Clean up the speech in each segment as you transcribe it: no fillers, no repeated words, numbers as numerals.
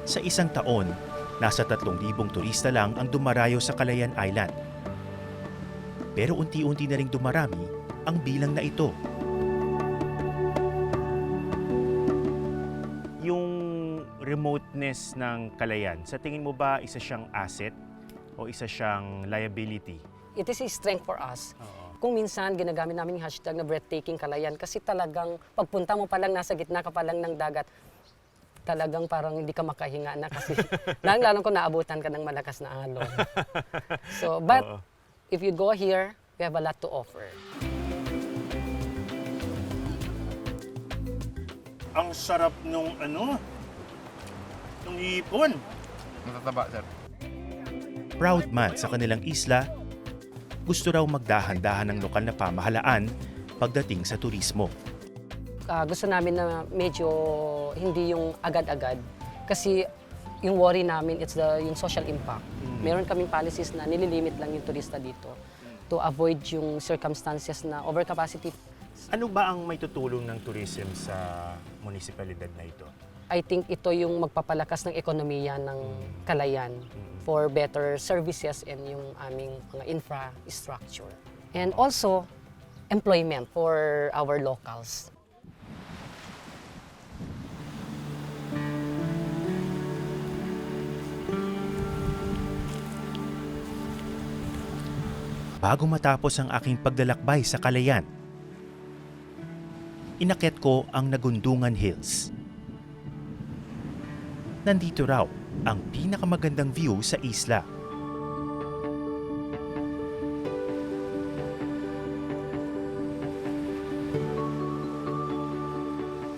Sa isang taon, nasa 3,000 turista lang ang dumarayo sa Calayan Island. Pero unti-unti na ring dumarami ang bilang na ito. Yung remoteness ng Calayan, sa tingin mo ba isa siyang asset o isa siyang liability? It is a strength for us. Kung minsan ginagamit namin yung hashtag na breathtaking Calayan kasi talagang pagpunta mo pa lang nasa gitna ka pa lang ng dagat, talagang parang hindi ka makahinga na kasi lalo kung naabutan ka ng malakas na alon. So, but if you go here, we have a lot to offer. Ang sarap nung nung hipon. Matataba, sir. Proud man sa kanilang isla, gusto raw magdahan-dahan ng lokal na pamahalaan pagdating sa turismo. Gusto namin na medyo hindi yung agad-agad kasi yung worry namin it's yung social impact. Meron kaming policies na nililimit lang yung turista dito to avoid yung circumstances na overcapacity. Ano ba ang may tutulong ng tourism sa munisipalidad na ito? I think ito yung magpapalakas ng ekonomiya ng Calayan for better services and yung aming mga infrastructure. And also, employment for our locals. Bago matapos ang aking paglalakbay sa Calayan, inakyat ko ang Nagundungan Hills. Nandito raw ang pinakamagandang view sa isla.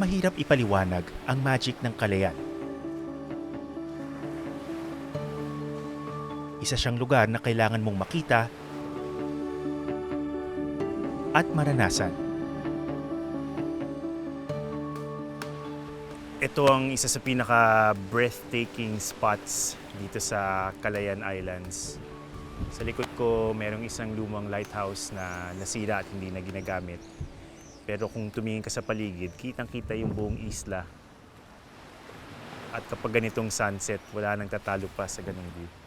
Mahirap ipaliwanag ang magic ng Calayan. Isa siyang lugar na kailangan mong makita at maranasan. Ito ang isa sa pinaka-breathtaking spots dito sa Calayan Islands. Sa likod ko, merong isang lumang lighthouse na nasira at hindi na ginagamit. Pero kung tumingin ka sa paligid, kitang-kita yung buong isla. At kapag ganitong sunset, wala nang tatalo pa sa ganung view.